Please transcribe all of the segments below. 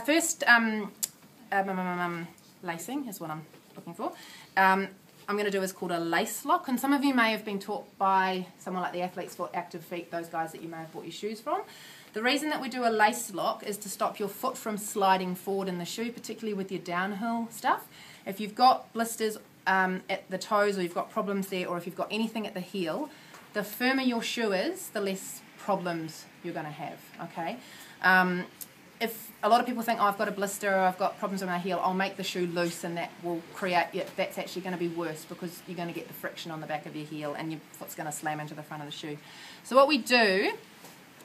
first lacing is what I'm looking for. I'm going to do is called a lace lock, and some of you may have been taught by someone like the Athlete's Foot, Active Feet, those guys that you may have bought your shoes from. The reason that we do a lace lock is to stop your foot from sliding forward in the shoe, particularly with your downhill stuff. If you've got blisters at the toes, or you've got problems there, or if you've got anything at the heel, the firmer your shoe is, the less problems you're going to have, okay? If a lot of people think, oh, I've got a blister or I've got problems with my heel, I'll make the shoe loose and that will create, that's actually going to be worse because you're going to get the friction on the back of your heel and your foot's going to slam into the front of the shoe. So what we do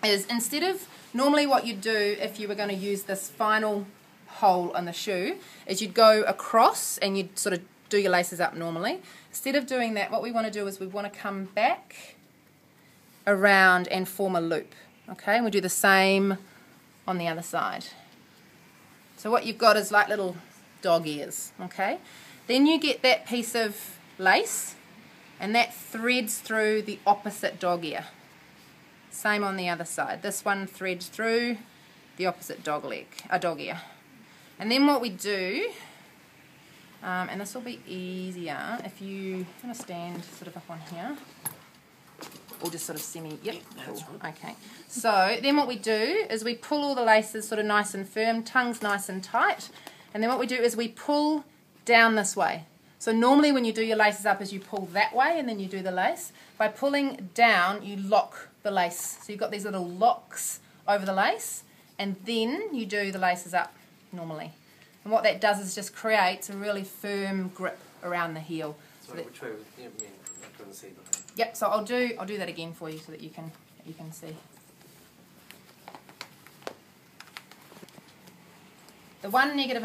is, instead of, normally what you'd do if you were going to use this final hole in the shoe, is you'd go across and you'd sort of do your laces up normally. Instead of doing that, what we want to do is we want to come back around and form a loop, okay? And we do the same on the other side. So what you've got is like little dog ears, okay? Then you get that piece of lace and that threads through the opposite dog ear. Same on the other side. This one threads through the opposite dog ear. And then what we do, and this will be easier if you want to stand sort of up on here, or just sort of yep, cool. Okay. So then what we do is we pull all the laces sort of nice and firm, tongue's nice and tight, and then what we do is we pull down this way. So normally when you do your laces up is you pull that way and then you do the lace. By pulling down, you lock the lace. So you've got these little locks over the lace, and then you do the laces up normally. And what that does is just creates a really firm grip around the heel. Sorry, which way would you mean? I couldn't see behind. Yep, so I'll do that again for you so that you can see. The one negative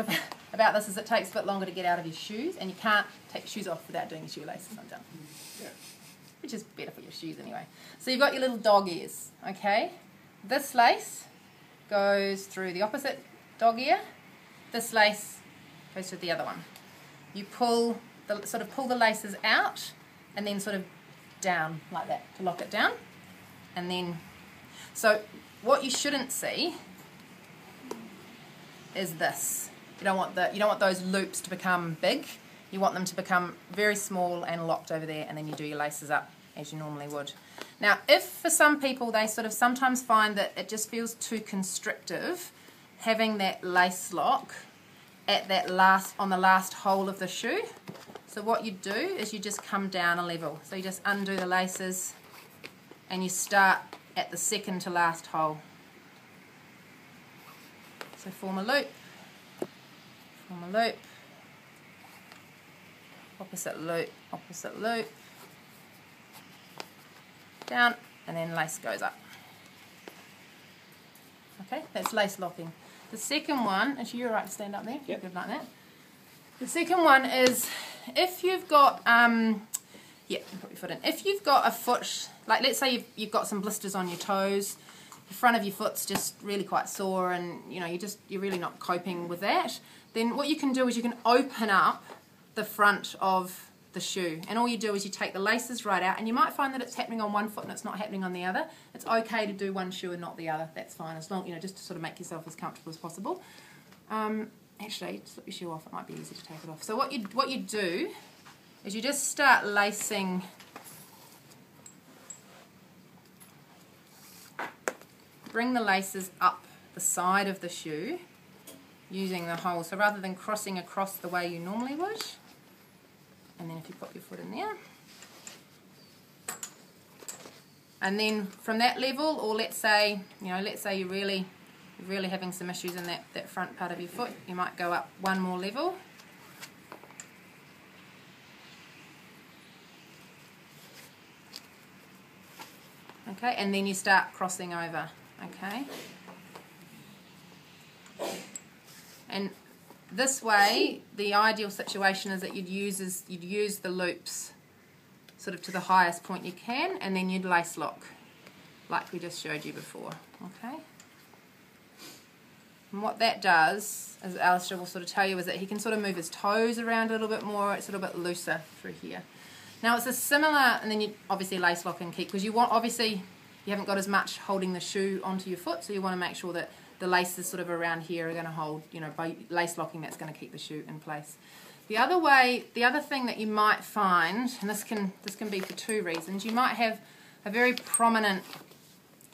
about this is it takes a bit longer to get out of your shoes, and you can't take your shoes off without doing your shoelaces undone. Yeah. Which is better for your shoes anyway. So you've got your little dog ears, okay? This lace goes through the opposite dog ear. This lace goes through the other one. You pull the laces out and then sort of down like that to lock it down. And then, so what you shouldn't see is this. You don't want those loops to become big. You want them to become very small and locked over there, and then you do your laces up as you normally would. Now, if for some people they sort of sometimes find that it just feels too constrictive, having that lace lock at that on the last hole of the shoe. So what you do is you just come down a level. So you just undo the laces and you start at the second to last hole. So form a loop, opposite loop, down, and then lace goes up. Okay, that's lace locking. The second one, actually you're right to stand up there, yep. Good like that. The second one is if you've got, put your foot in. If you've got a foot, like let's say you've got some blisters on your toes, the front of your foot's just really quite sore, and you're really not coping with that, then what you can do is you can open up the front of the shoe, and all you do is you take the laces right out, and you might find that it's happening on one foot and it's not happening on the other. It's okay to do one shoe and not the other. That's fine, as long just to sort of make yourself as comfortable as possible. Actually, slip your shoe off. It might be easy to take it off. So what you do is you just start lacing. Bring the laces up the side of the shoe using the hole. So rather than crossing across the way you normally would, and then if you pop your foot in there, and then from that level, or let's say you're really having some issues in that front part of your foot, you might go up one more level. Okay, and then you start crossing over. Okay, and this way the ideal situation is that you'd use the loops sort of to the highest point you can, and then you'd lace lock like we just showed you before. Okay, and what that does, as Alistair will sort of tell you, is that he can sort of move his toes around a little bit more. It's a little bit looser through here. Now it's a similar, and then you obviously lace lock and keep, because you haven't got as much holding the shoe onto your foot, so you want to make sure that the laces sort of around here are going to hold, you know, by lace locking, that's going to keep the shoe in place. The other thing that you might find, and this can be for two reasons, you might have a very prominent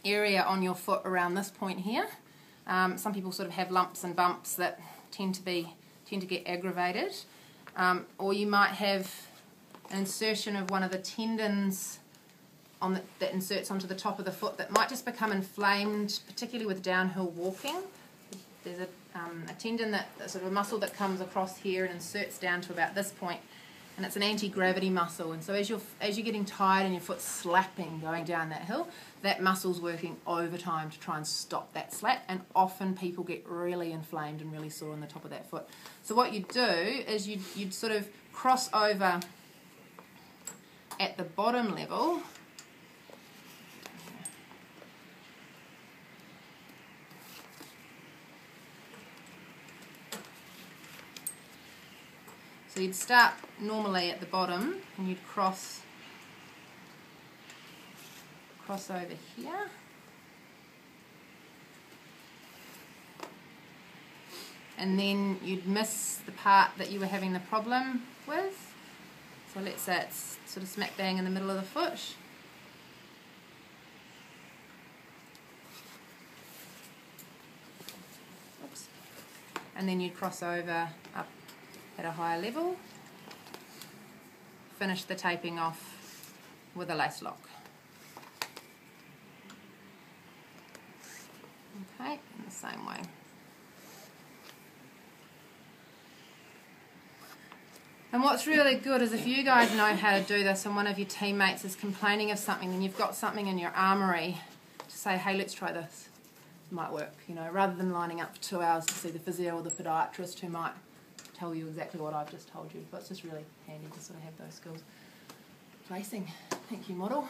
area on your foot around this point here. Some people sort of have lumps and bumps that tend to get aggravated, or you might have an insertion of one of the tendons that inserts onto the top of the foot that might just become inflamed, particularly with downhill walking. There's a tendon, sort of a muscle that comes across here and inserts down to about this point, and it's an anti-gravity muscle. And so as you're getting tired and your foot's slapping going down that hill, that muscle's working overtime to try and stop that slap, and often people get really inflamed and really sore on the top of that foot. So what you'd do is you'd sort of cross over at the bottom level. So you'd start normally at the bottom and you'd cross over here. And then you'd miss the part that you were having the problem with. So let's say it's sort of smack bang in the middle of the foot. Oops. And then you'd cross over up at a higher level, finish the taping off with a lace lock. Okay, in the same way. And what's really good is if you guys know how to do this and one of your teammates is complaining of something, then you've got something in your armoury to say, hey, let's try this. It might work, you know, rather than lining up for 2 hours to see the physio or the podiatrist who might tell you exactly what I've just told you. But it's just really handy to sort of have those skills. Placing. Thank you, model.